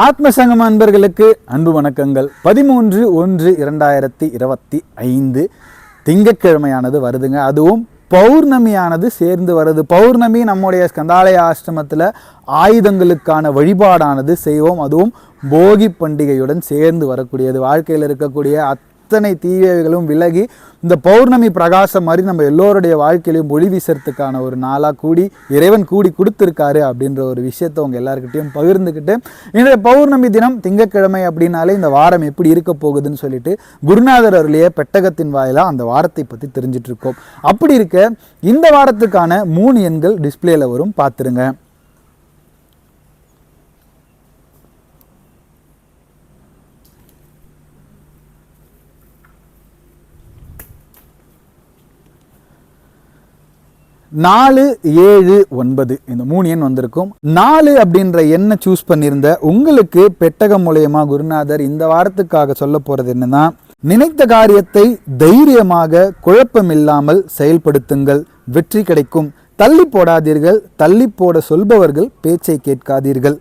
ஆத்மசங்கம் அன்பர்களுக்கு அன்பு வணக்கங்கள். 13/1/2025 திங்கட்கிழமையானது வருதுங்க. அதுவும் பௌர்ணமியானது சேர்ந்து வருது. பௌர்ணமி நம்முடைய ஸ்கந்தாலய ஆசிரமத்தில் ஆயுதங்களுக்கான வழிபாடானது செய்வோம். அதுவும் போகி பண்டிகையுடன் சேர்ந்து வரக்கூடியது. வாழ்க்கையில் இருக்கக்கூடிய அத்தனை தீவைகளும் விலகி இந்த பௌர்ணமி பிரகாசம் மாதிரி நம்ம எல்லோருடைய வாழ்க்கையிலையும் ஒளி வீசறதுக்கான ஒரு நாளாக கூடி இறைவன் கூடி கொடுத்துருக்காரு அப்படின்ற ஒரு விஷயத்தை உங்கள் எல்லாருக்கிட்டையும் பகிர்ந்துக்கிட்டு, இன்றைய பௌர்ணமி தினம் திங்கட்கிழமை அப்படின்னாலே இந்த வாரம் எப்படி இருக்க போகுதுன்னு சொல்லிட்டு குருநாதர் அருளிய பெட்டகத்தின் வாயிலாக அந்த வாரத்தை பற்றி தெரிஞ்சிட்டு இருக்கோம். அப்படி இருக்க இந்த வாரத்துக்கான 3 எண்கள் டிஸ்பிளேல வரும், பார்த்துருங்க. நாலு, 7, 9 இந்த 3 எண் வந்திருக்கும். 4 அப்படின்ற எண்ணை சூஸ் பண்ணியிருந்த உங்களுக்கு பெட்டகம் மூலயமா குருநாதர் இந்த வாரத்துக்காக சொல்ல போறது என்னன்னா, நினைத்த காரியத்தை தைரியமாக குழப்பமில்லாமல் செயல்படுத்துங்கள், வெற்றி கிடைக்கும். தள்ளி போடாதீர்கள், தள்ளி போட சொல்பவர்கள் பேச்சை கேட்காதீர்கள்.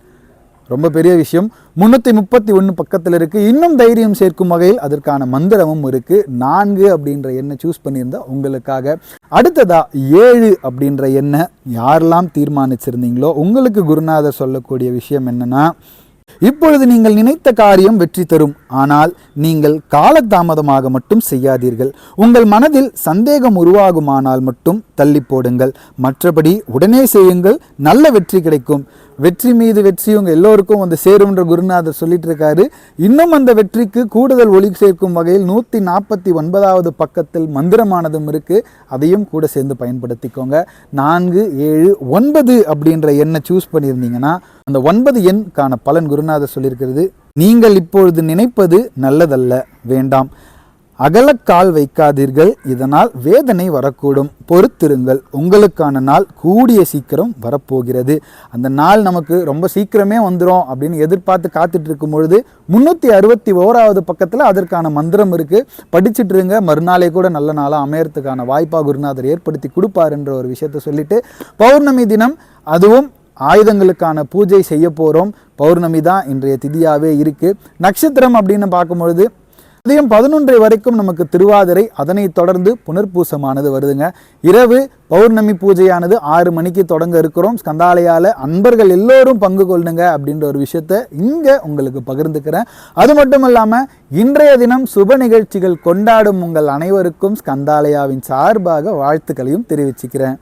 ரொம்ப பெரிய விஷயம். 331 பக்கத்தில் இருக்கு. இன்னும் தைரியம் சேர்க்கும் வகையில் அதற்கான மந்திரமும் இருக்கு. 4 அப்படின்ற எண்ணை சூஸ் பண்ணியிருந்தா உங்களுக்காக. அடுத்ததா 7 அப்படின்ற எண்ணை யாரெல்லாம் தீர்மானிச்சிருந்தீங்களோ உங்களுக்கு குருநாதர் சொல்லக்கூடிய விஷயம் என்னன்னா, இப்பொழுது நீங்கள் நினைத்த காரியம் வெற்றி தரும். ஆனால் நீங்கள் காலதாமதமாக மட்டும் செய்யாதீர்கள். உங்கள் மனதில் சந்தேகம் உருவாகுமானால் மட்டும் தள்ளி போடுங்கள். மற்றபடி உடனே செய்யுங்கள், நல்ல வெற்றி கிடைக்கும். வெற்றி மீது வெற்றி உங்கள் எல்லோருக்கும் வந்து சேரும்ன்ற குருநாதர் சொல்லிட்டு இருக்காரு. இன்னும் அந்த வெற்றிக்கு கூடுதல் ஒளி சேர்க்கும் வகையில் 149வது பக்கத்தில் மந்திரமானதும் இருக்கு. அதையும் கூட சேர்ந்து பயன்படுத்திக்கோங்க. 4, 7, 9 அப்படின்ற எண்ணை சூஸ் பண்ணியிருந்தீங்கன்னா அந்த 9 எண்கான பலன் குருநாதர் சொல்லியிருக்கிறது. நீங்கள் இப்பொழுது நினைப்பது நல்லதல்ல, வேண்டாம். அகலக்கால் வைக்காதீர்கள், இதனால் வேதனை வரக்கூடும். பொறுத்திருங்கள், உங்களுக்கான நாள் கூடிய சீக்கிரம் வரப்போகிறது. அந்த நாள் நமக்கு ரொம்ப சீக்கிரமே வந்துடும் அப்படின்னு எதிர்பார்த்து காத்துட்டு இருக்கும் பொழுது 361வது பக்கத்தில் அதற்கான மந்திரம் இருக்கு. படிச்சுட்டு இருங்க. மறுநாளே கூட நல்ல நாளாக அமையறதுக்கான வாய்ப்பாக குருநாதர் ஏற்படுத்தி கொடுப்பாருன்ற ஒரு விஷயத்த சொல்லிட்டு, பௌர்ணமி தினம் அதுவும் ஆயுதங்களுக்கான பூஜை செய்ய போகிறோம். பௌர்ணமி தான் இன்றைய திதியாகவே இருக்குது. நட்சத்திரம் அப்படின்னு பார்க்கும்பொழுது உதயம் 11 வரைக்கும் நமக்கு திருவாதிரை, அதனை தொடர்ந்து புனர்பூசமானது வருதுங்க. இரவு பௌர்ணமி பூஜையானது 6 மணிக்கு தொடங்க இருக்கிறோம். ஸ்கந்தாலயால அன்பர்கள் எல்லோரும் பங்கு கொள்ளுங்க அப்படின்ற ஒரு விஷயத்த இங்கே உங்களுக்கு பகிர்ந்துக்கிறேன். அது மட்டும் இல்லாமல் இன்றைய தினம் சுப நிகழ்ச்சிகள் கொண்டாடும் உங்கள் அனைவருக்கும் ஸ்கந்தாலயாவின் சார்பாக வாழ்த்துக்களையும் தெரிவிச்சுக்கிறேன்.